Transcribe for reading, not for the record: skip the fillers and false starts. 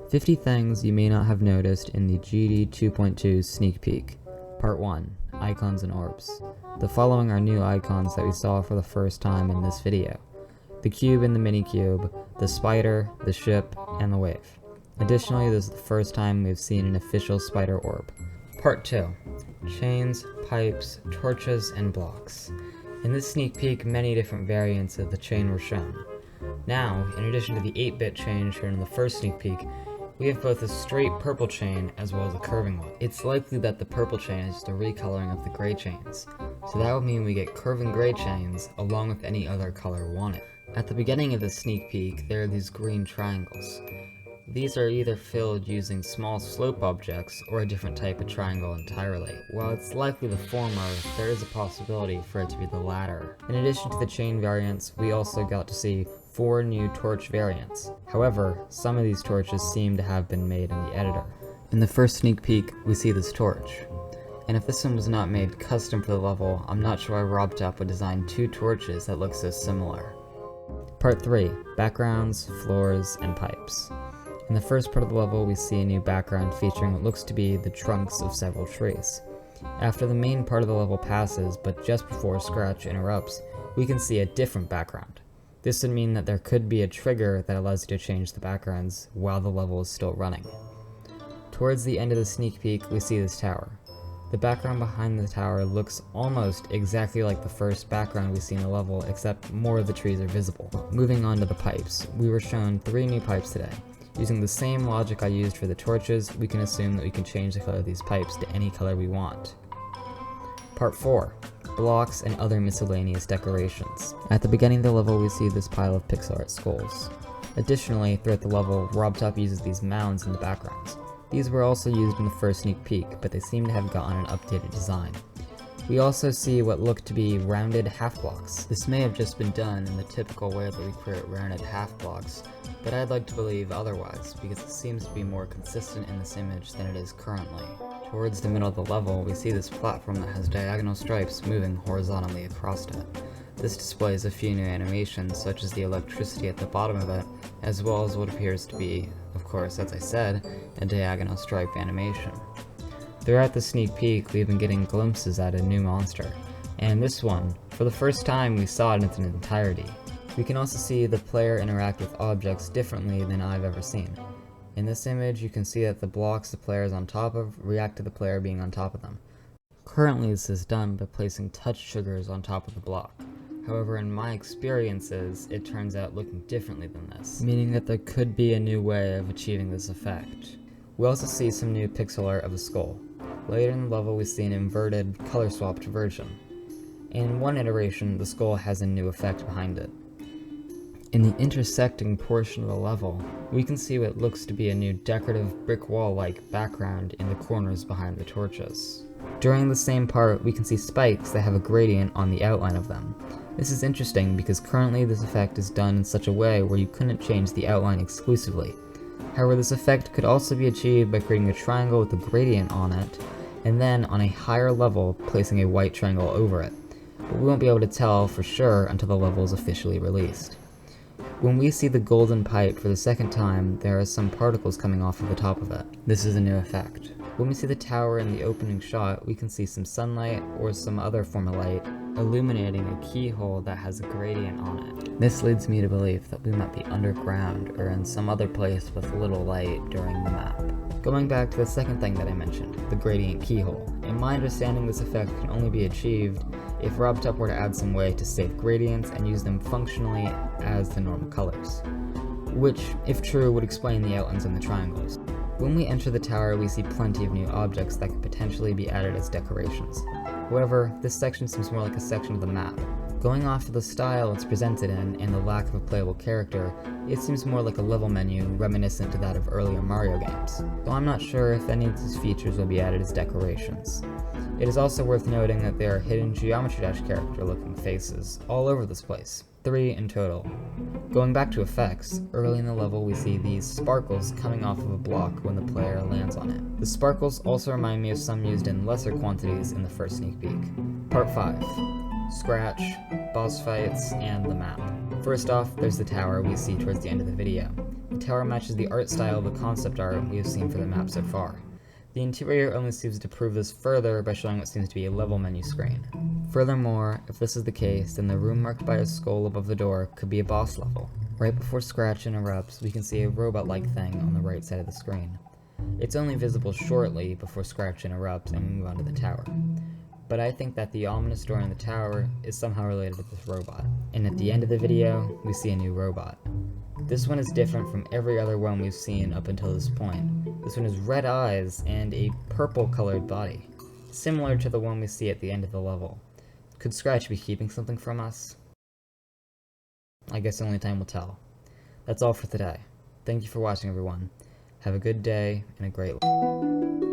50 things you may not have noticed in the GD 2.2 sneak peek. Part 1. Icons and orbs. The following are new icons that we saw for the first time in this video. The cube and the mini cube, the spider, the ship, and the wave. Additionally, this is the first time we've seen an official spider orb. Part 2. Chains, pipes, torches, and blocks. In this sneak peek, many different variants of the chain were shown. Now, in addition to the 8-bit chain shown in the first sneak peek, we have both a straight purple chain as well as a curving one. It's likely that the purple chain is just a recoloring of the gray chains, so that would mean we get curving gray chains along with any other color wanted. At the beginning of the sneak peek, there are these green triangles. These are either filled using small slope objects or a different type of triangle entirely. While it's likely the former, there is a possibility for it to be the latter. In addition to the chain variants, we also got to see 4 new torch variants. However, some of these torches seem to have been made in the editor. In the first sneak peek, we see this torch. And if this one was not made custom for the level, I'm not sure why Robtop would design 2 torches that look so similar. Part 3. Backgrounds, floors, and pipes. In the first part of the level, we see a new background featuring what looks to be the trunks of several trees. After the main part of the level passes, but just before Scratch interrupts, we can see a different background. This would mean that there could be a trigger that allows you to change the backgrounds while the level is still running. Towards the end of the sneak peek, we see this tower. The background behind the tower looks almost exactly like the first background we see in the level, except more of the trees are visible. Moving on to the pipes, we were shown 3 new pipes today. Using the same logic I used for the torches, we can assume that we can change the color of these pipes to any color we want. Part 4. Blocks and other miscellaneous decorations. At the beginning of the level, we see this pile of pixel art skulls. Additionally, throughout the level, Robtop uses these mounds in the backgrounds. These were also used in the first sneak peek, but they seem to have gotten an updated design. We also see what look to be rounded half blocks. This may have just been done in the typical way that we create rounded half blocks, but I'd like to believe otherwise, because it seems to be more consistent in this image than it is currently. Towards the middle of the level, we see this platform that has diagonal stripes moving horizontally across it. This displays a few new animations, such as the electricity at the bottom of it, as well as what appears to be, of course, as I said, a diagonal stripe animation. Throughout the sneak peek, we've been getting glimpses at a new monster, and this one, for the first time, we saw it in its entirety. We can also see the player interact with objects differently than I've ever seen. In this image, you can see that the blocks the player is on top of react to the player being on top of them. Currently, this is done by placing touch triggers on top of the block. However, in my experiences, it turns out looking differently than this, meaning that there could be a new way of achieving this effect. We also see some new pixel art of the skull. Later in the level, we see an inverted, color-swapped version. In one iteration, the skull has a new effect behind it. In the intersecting portion of the level, we can see what looks to be a new decorative brick wall-like background in the corners behind the torches. During the same part, we can see spikes that have a gradient on the outline of them. This is interesting because currently this effect is done in such a way where you couldn't change the outline exclusively. However, this effect could also be achieved by creating a triangle with a gradient on it, and then on a higher level placing a white triangle over it. But we won't be able to tell for sure until the level is officially released. When we see the golden pipe for the second time, there are some particles coming off of the top of it. This is a new effect. When we see the tower in the opening shot, we can see some sunlight or some other form of light illuminating a keyhole that has a gradient on it. This leads me to believe that we might be underground or in some other place with little light during the map. Going back to the second thing that I mentioned, the gradient keyhole. In my understanding, this effect can only be achieved if Robtop were to add some way to save gradients and use them functionally as the normal colors, which, if true, would explain the outlines on the triangles. When we enter the tower, we see plenty of new objects that could potentially be added as decorations. However, this section seems more like a section of the map. Going off of the style it's presented in and the lack of a playable character, it seems more like a level menu reminiscent to that of earlier Mario games, so I'm not sure if any of these features will be added as decorations. It is also worth noting that there are hidden Geometry Dash character looking faces all over this place, 3 in total. Going back to effects, early in the level we see these sparkles coming off of a block when the player lands on it. The sparkles also remind me of some used in lesser quantities in the first sneak peek. Part 5. Scratch, boss fights, and the map. First off, there's the tower we see towards the end of the video. The tower matches the art style of the concept art we have seen for the map so far. The interior only seems to prove this further by showing what seems to be a level menu screen. Furthermore, if this is the case, then the room marked by a skull above the door could be a boss level. Right before Scratch interrupts, we can see a robot-like thing on the right side of the screen. It's only visible shortly before Scratch interrupts and we move on to the tower. But I think that the ominous door in the tower is somehow related to this robot. And at the end of the video, we see a new robot. This one is different from every other one we've seen up until this point. This one has red eyes and a purple-colored body, similar to the one we see at the end of the level. Could Scratch be keeping something from us? I guess only time will tell. That's all for today. Thank you for watching, everyone. Have a good day and a great life.